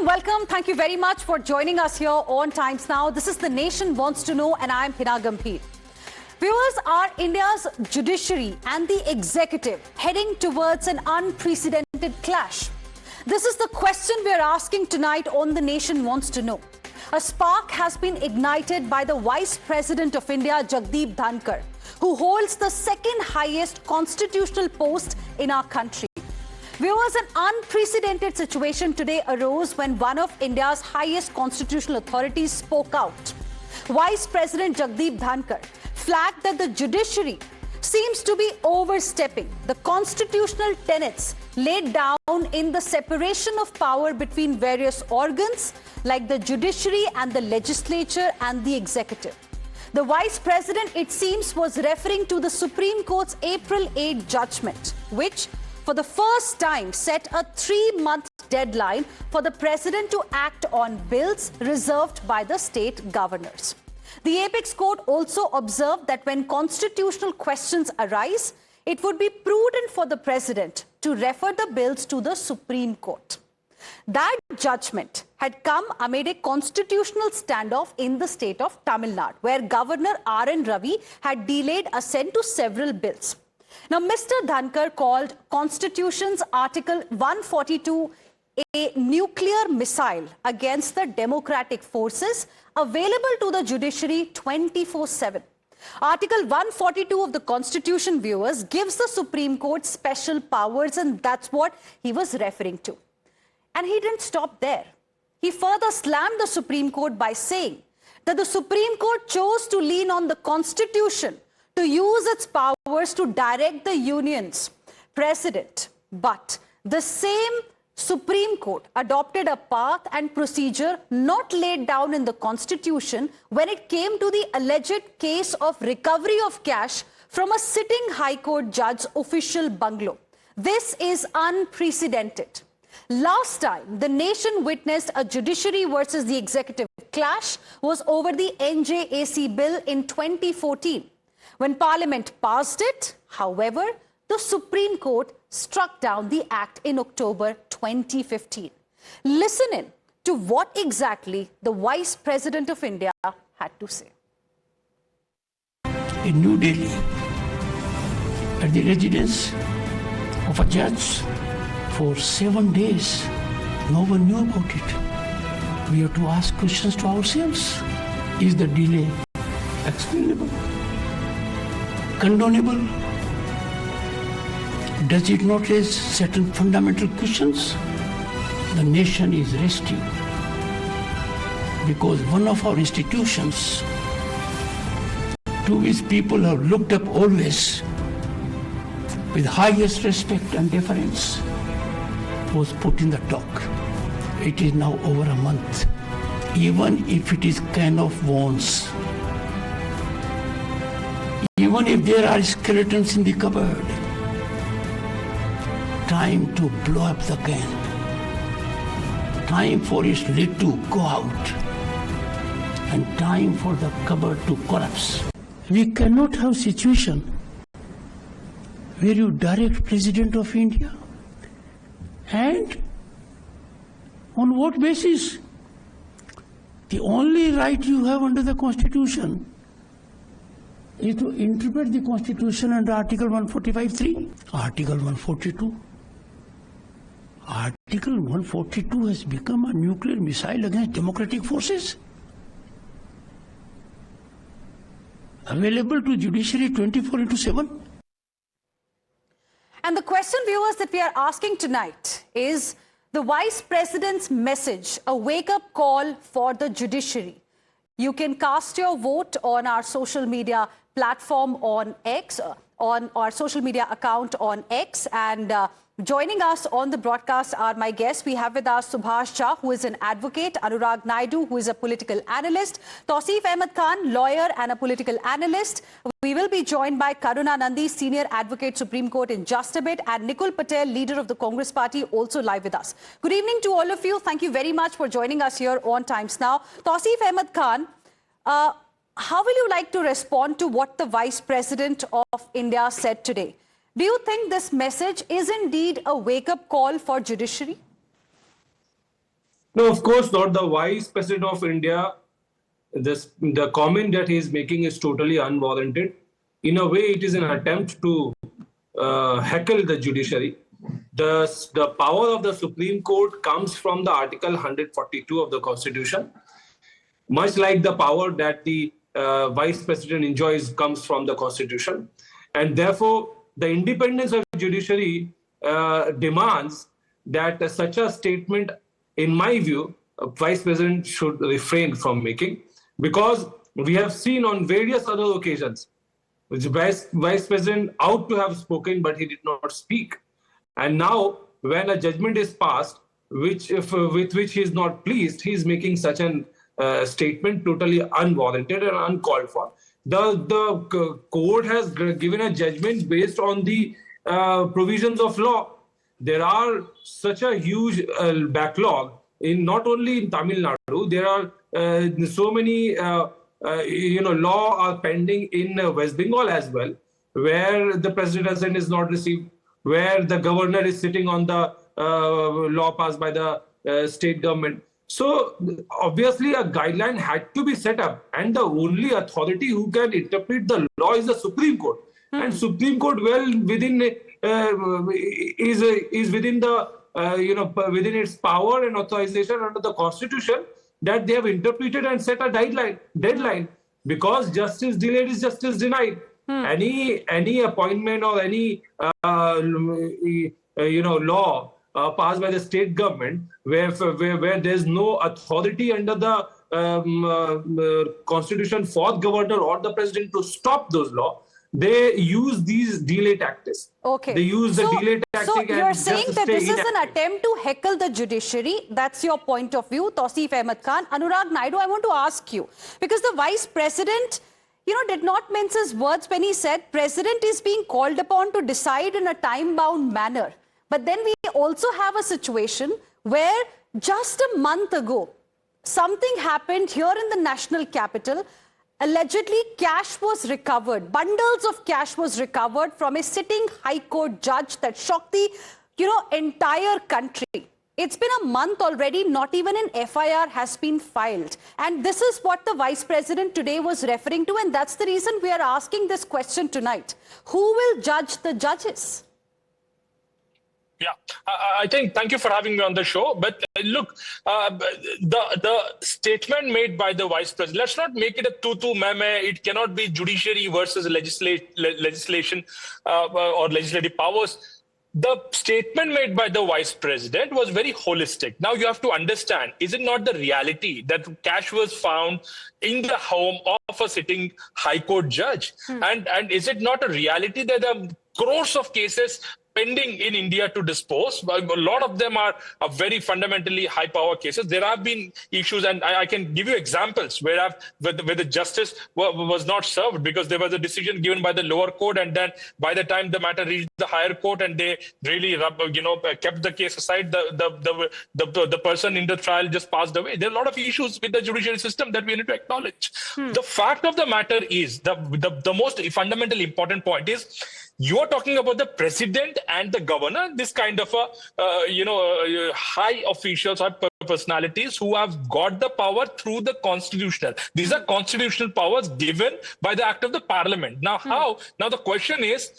warm welcome. Thank you very much for joining us here on Times Now. This is The Nation Wants to Know and I'm Hina Gambhir. Viewers, are India's judiciary and the executive heading towards an unprecedented clash? This is the question we are asking tonight on The Nation Wants to Know. A spark has been ignited by the Vice President of India, Jagdeep Dhankhar, who holds the second highest constitutional post in our country. Viewers, an unprecedented situation today arose when one of India's highest constitutional authorities spoke out. Vice President Jagdeep Dhankhar flagged that the judiciary seems to be overstepping the constitutional tenets laid down in the separation of power between various organs like the judiciary and the legislature and the executive. The Vice President, it seems, was referring to the Supreme Court's April 8 judgment, which for the first time set a 3-month deadline for the President to act on bills reserved by the state governors. The Apex Court also observed that when constitutional questions arise, it would be prudent for the President to refer the bills to the Supreme Court. That judgment had come amid a constitutional standoff in the state of Tamil Nadu, where Governor R.N. Ravi had delayed assent to several bills. Now, Mr. Dhankar called Constitution's Article 142 a nuclear missile against the democratic forces available to the judiciary 24/7. Article 142 of the Constitution, viewers, gives the Supreme Court special powers, and that's what he was referring to. And he didn't stop there. He further slammed the Supreme Court by saying that the Supreme Court chose to lean on the Constitution to use its powers to direct the union's president. But the same Supreme Court adopted a path and procedure not laid down in the Constitution when it came to the alleged case of recovery of cash from a sitting High Court judge's official bungalow. This is unprecedented. Last time the nation witnessed a judiciary versus the executive clash was over the NJAC bill in 2014. When Parliament passed it, however, the Supreme Court struck down the act in October 2015. Listen in to what exactly the Vice President of India had to say. In New Delhi, at the residence of a judge for 7 days, no one knew about it. We have to ask questions to ourselves. Is the delay explainable? Condonable? Does it not raise certain fundamental questions? The nation is resting because one of our institutions to which people have looked up always with highest respect and deference was put in the dock. It is now over a month, even if it is can of worms. Even if there are skeletons in the cupboard, time to blow up the can. Time for its lid to go out. And time for the cupboard to collapse. We cannot have a situation where you direct President of India. And on what basis? The only right you have under the Constitution is to interpret the Constitution under Article 145(3), Article 142. Article 142 has become a nuclear missile against democratic forces. Available to judiciary 24/7. And the question, viewers, that we are asking tonight is the Vice President's message, a wake-up call for the judiciary. You can cast your vote on our social media platform on X, on our social media account on X, and joining us on the broadcast are my guests. We have with us Subhash Jha, who is an advocate, Anurag Naidu, who is a political analyst, Tausif Ahmed Khan, lawyer and a political analyst. We will be joined by Karuna Nandi, senior advocate, Supreme Court, in just a bit, and Nikul Patel, leader of the Congress Party, also live with us. Good evening to all of you. Thank you very much for joining us here on Times Now. Tausif Ahmed Khan, how will you like to respond to what the Vice President of India said today? Do you think this message is indeed a wake-up call for judiciary? No, of course not. The Vice President of India, the comment that he is making is totally unwarranted. In a way, it is an attempt to heckle the judiciary. The power of the Supreme Court comes from the Article 142 of the Constitution, much like the power that the Vice President enjoys comes from the Constitution. And therefore, the independence of judiciary demands that such a statement, in my view, a Vice President should refrain from making, because we have seen on various other occasions, which Vice President ought to have spoken, but he did not speak. And now, when a judgment is passed, with which he is not pleased, he is making such an statement totally unwarranted and uncalled for. The court has given a judgment based on the provisions of law. There are such a huge backlog in not only in Tamil Nadu. There are so many law are pending in West Bengal as well, where the president is not received, where the governor is sitting on the law passed by the state government. So obviously a guideline had to be set up, and the only authority who can interpret the law is the Supreme Court. And Supreme Court, well, within is within the within its power and authorization under the Constitution, that they have interpreted and set a deadline, because justice delayed is justice denied. Any appointment or any law passed by the state government where there's no authority under the Constitution for the governor or the president to stop those laws, they use these delay tactics. Okay. They use the delay tactic. So you're saying that this is an attempt to heckle the judiciary. That's your point of view, Tausif Ahmed Khan. Anurag Naidu, I want to ask you, because the Vice President, did not mince his words when he said President is being called upon to decide in a time-bound manner. But then we also have a situation where just a month ago, something happened here in the national capital. Allegedly, cash was recovered. Bundles of cash was recovered from a sitting High Court judge that shocked the, entire country. It's been a month already, not even an FIR has been filed. And this is what the Vice President today was referring to, and that's the reason we are asking this question tonight. Who will judge the judges? Yeah, I think, thank you for having me on the show. But look, the statement made by the Vice President, let's not make it a tutu meme. It cannot be judiciary versus legislation or legislative powers. The statement made by the Vice President was very holistic. Now you have to understand, is it not the reality that cash was found in the home of a sitting High Court judge? And is it not a reality that there are crores of cases pending in India to dispose? A lot of them are very fundamentally high power cases. There have been issues, and I can give you examples where the justice was not served because there was a decision given by the lower court, and then by the time the matter reached the higher court and they really kept the case aside, the person in the trial just passed away. There are a lot of issues with the judicial system that we need to acknowledge. The fact of the matter is, the most fundamental important point is, you are talking about the president and the governor, this kind of high officials or personalities who have got the power through the constitutional. These are constitutional powers given by the act of the parliament. Now, how? Now, the question is,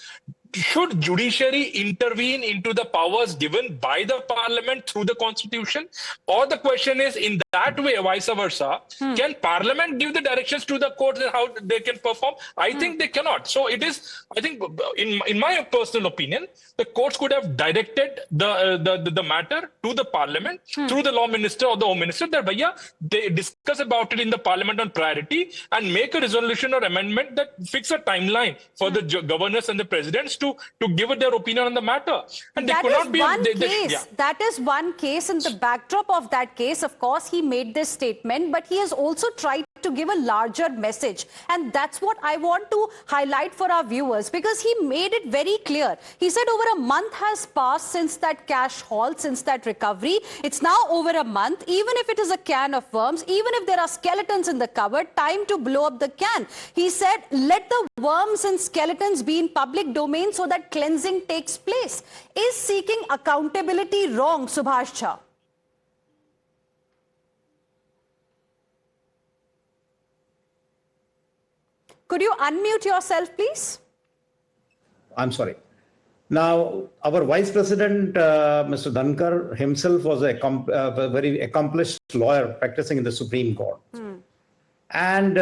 should judiciary intervene into the powers given by the parliament through the constitution? Or the question is, in that way, vice versa, can parliament give the directions to the courts and how they can perform? I think they cannot. So it is, I think, in my personal opinion, the courts could have directed the matter to the parliament through the law minister or the home minister, that they discuss about it in the parliament on priority and make a resolution or amendment that fix a timeline for the governors and the presidents to give their opinion on the matter. And that is one case. That is one case. In the backdrop of that case, of course, he made this statement, but he has also tried to give a larger message. And that's what I want to highlight for our viewers, because he made it very clear. He said over a month has passed since that cash haul, since that recovery. It's now over a month. Even if it is a can of worms, even if there are skeletons in the cupboard, time to blow up the can. He said, let the worms and skeletons be in public domain so that cleansing takes place. Is seeking accountability wrong, Subhash Jha? Could you unmute yourself, please? I'm sorry. Now, our Vice President, Mr. Dhankar himself was a very accomplished lawyer practicing in the Supreme Court. And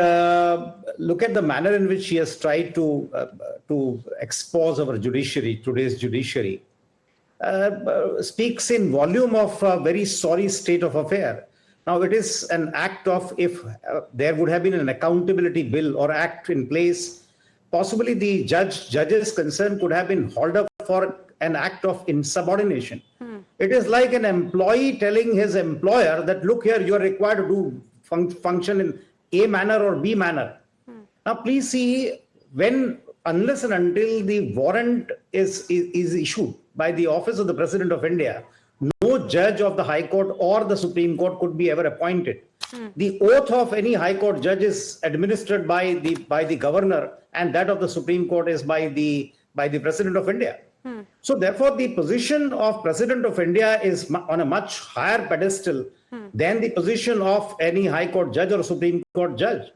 look at the manner in which he has tried to expose our judiciary, today's judiciary, speaks in volume of a very sorry state of affair. Now, it is an act of, if there would have been an accountability bill or act in place, possibly the judges concerned could have been hauled up for an act of insubordination. It is like an employee telling his employer that, look here, you are required to do function in A manner or B manner. Now, please see, unless and until the warrant is issued by the Office of the President of India, no judge of the High Court or the Supreme Court could be ever appointed. The oath of any High Court judge is administered by the governor, and that of the Supreme Court is by the President of India. So therefore, the position of President of India is on a much higher pedestal than the position of any High Court judge or Supreme Court judge.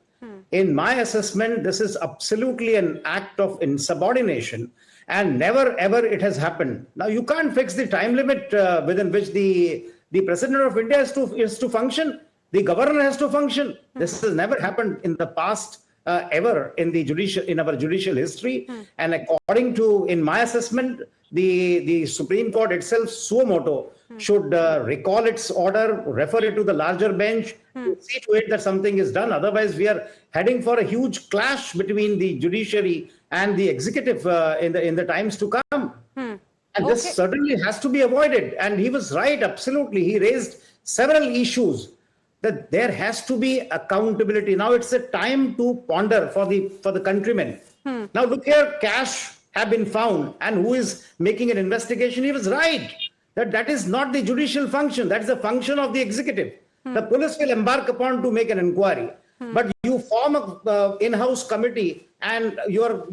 In my assessment, this is absolutely an act of insubordination, and never ever it has happened. Now, you can't fix the time limit within which the President of India is to function. The governor has to function. This has never happened in the past ever in our judicial history. And according to, in my assessment, the Supreme Court itself, suo moto, should recall its order, refer it to the larger bench, see to it that something is done. Otherwise, we are heading for a huge clash between the judiciary and the executive in the times to come. And this certainly has to be avoided. And he was right, absolutely. He raised several issues that there has to be accountability. Now it's a time to ponder for the countrymen. Now look here, cash have been found, and who is making an investigation? He was right that is not the judicial function. That is the function of the executive. The police will embark upon to make an inquiry, but you form a in-house committee and you're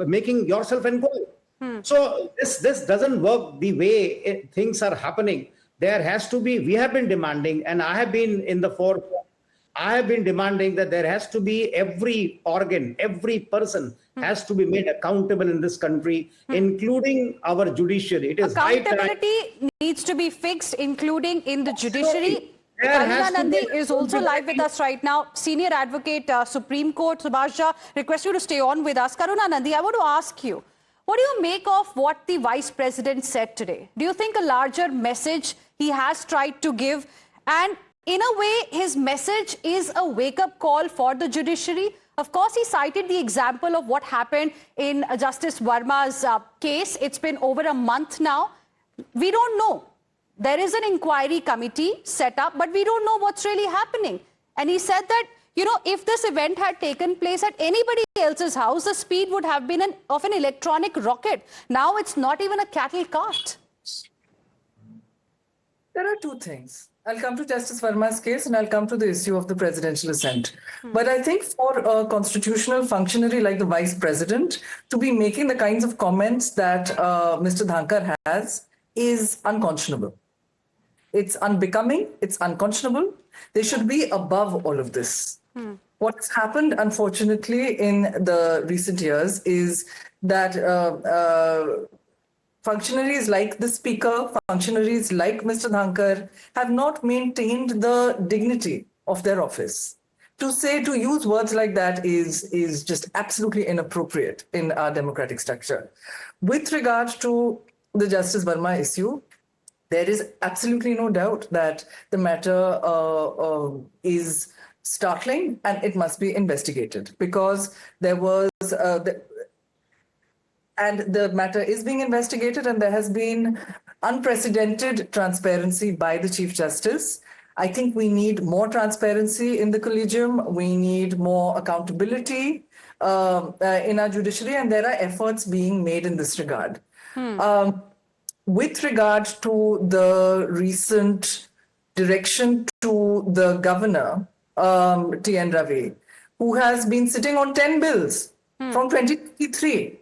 making yourself inquiry. So this doesn't work the way things are happening. There has to be, we have been demanding, and I have been in the forefront, I have been demanding that there has to be every organ, every person has to be made accountable in this country, including our judiciary. It is accountability needs to be fixed, including in the judiciary. Karuna Nandi is also live with us right now. Senior Advocate, Supreme Court, Subhash Jha, request you to stay on with us. Karuna Nandi, I want to ask you, what do you make of what the Vice President said today? Do you think a larger message he has tried to give? And in a way, his message is a wake-up call for the judiciary. Of course, he cited the example of what happened in Justice Varma's case. It's been over a month now. We don't know. There is an inquiry committee set up, but we don't know what's really happening. And he said that, you know, if this event had taken place at anybody else's house, the speed would have been of an electronic rocket. Now it's not even a cattle cart. There are two things. I'll come to Justice Varma's case and I'll come to the issue of the presidential assent. But I think for a constitutional functionary like the Vice President to be making the kinds of comments that Mr. Dhankar has is unconscionable. It's unbecoming, it's unconscionable. They should be above all of this. What's happened, unfortunately, in the recent years is that functionaries like the Speaker, functionaries like Mr. Dhankar have not maintained the dignity of their office. To use words like that is just absolutely inappropriate in our democratic structure. With regard to the Justice Varma issue, there is absolutely no doubt that the matter is startling and it must be investigated because there was, and the matter is being investigated and there has been unprecedented transparency by the Chief Justice. I think we need more transparency in the collegium. We need more accountability in our judiciary, and there are efforts being made in this regard. With regard to the recent direction to the governor, T.N. Ravi, who has been sitting on 10 bills from 2023.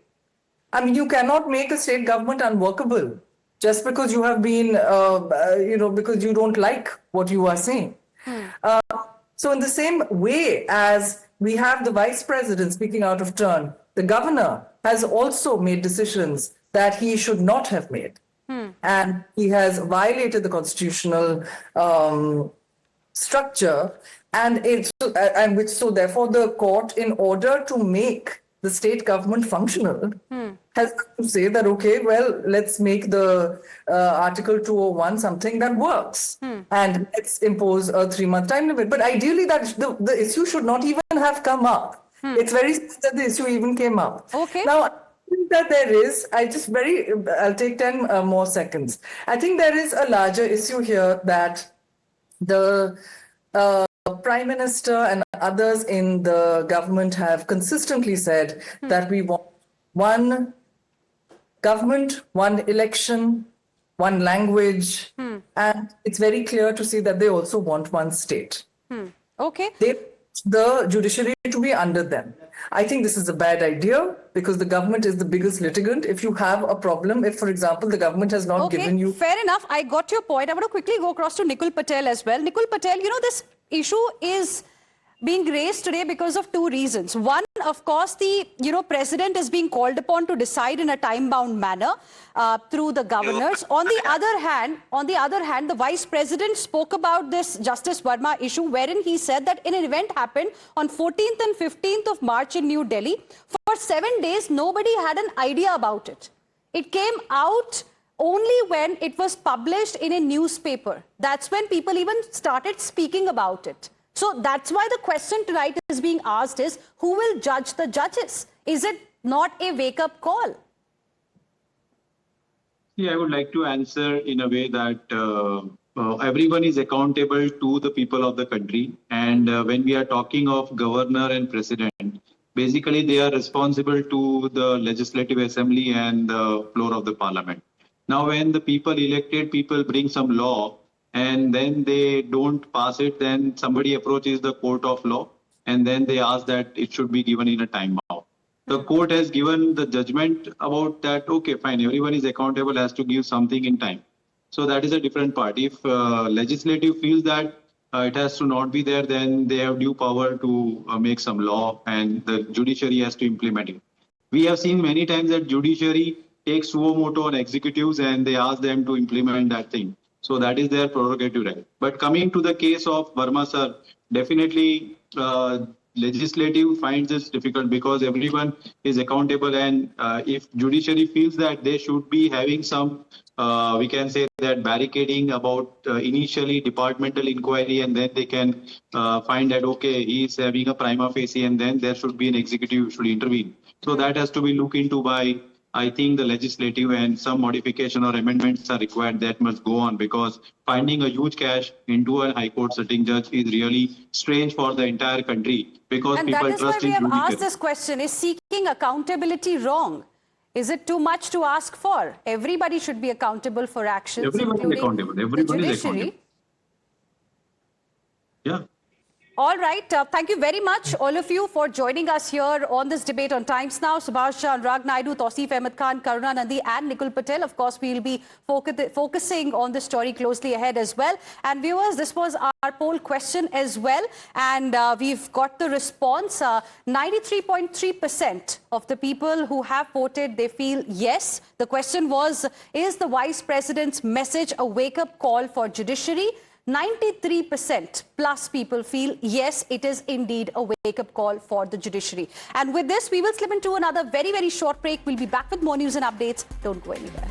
I mean, you cannot make a state government unworkable just because you have been, because you don't like what you are saying. So in the same way as we have the vice president speaking out of turn. The governor has also made decisions that he should not have made. And he has violated the constitutional structure, and so therefore the court, in order to make the state government functional, has to say that, okay, well, let's make the Article 201 something that works, and let's impose a 3-month time limit. But ideally, that the issue should not even have come up. It's very sad that the issue even came up. Okay. Now, I think that there is, I'll take 10 more seconds. I think there is a larger issue here that the Prime Minister and others in the government have consistently said that we want one government, one election, one language, and it's very clear to see that they also want one state. Okay. They want the judiciary to be under them. I think this is a bad idea because the government is the biggest litigant. If you have a problem, if, for example, the government has not given you... Fair enough. I got your point. I want to quickly go across to Nikul Patel as well. Nikul Patel, this issue is being raised today because of 2 reasons. One, of course, the president is being called upon to decide in a time-bound manner through the governors. On the other hand, the vice president spoke about this Justice Varma issue, wherein he said that an event happened on 14th and 15th of March in New Delhi. For 7 days, nobody had an idea about it. It came out only when it was published in a newspaper. That's when people even started speaking about it. So that's why the question tonight is being asked is, who will judge the judges? Is it not a wake-up call? Yeah, I would like to answer in a way that everyone is accountable to the people of the country. And when we are talking of governor and president, basically they are responsible to the legislative assembly and the floor of the parliament. Now, when the elected people bring some law, and then they don't pass it, then somebody approaches the court of law, and then they ask that it should be given in a time bound. The court has given the judgment about that, okay, fine, everyone is accountable, has to give something in time. So that is a different part. If legislative feels that it has to not be there, then they have due power to make some law, and the judiciary has to implement it. We have seen many times that judiciary takes suo moto on executives and they ask them to implement that thing. So that is their prerogative, right? But coming to the case of Varma sir, definitely legislative finds this difficult because everyone is accountable, and if judiciary feels that they should be having some, we can say that barricading about initially departmental inquiry, and then they can find that, okay, he is having a prima facie, and then there should be an executive should intervene. So that has to be looked into by, I think, the legislative, and some modification or amendments are required that must go on, because finding a huge cash into a high court sitting judge is really strange for the entire country, because and people that is why trust we in have judiciary. asked this question, is seeking accountability wrong? Is it too much to ask for? Everybody should be accountable for actions, Everyone is accountable. Everyone is accountable. Yeah. All right. Thank you very much, all of you, for joining us here on this debate on Times Now. Subhash Shah, Anurag Naidu, Tausif Ahmed Khan, Karuna Nandi and Nikul Patel. Of course, we'll be focusing on this story closely ahead as well. And viewers, this was our poll question as well. And we've got the response. 93.3% of the people who have voted, they feel yes. The question was, is the Vice President's message a wake-up call for judiciary? 93% plus people feel yes, it is indeed a wake-up call for the judiciary. And with this, we will slip into another very, very short break. We'll be back with more news and updates. Don't go anywhere.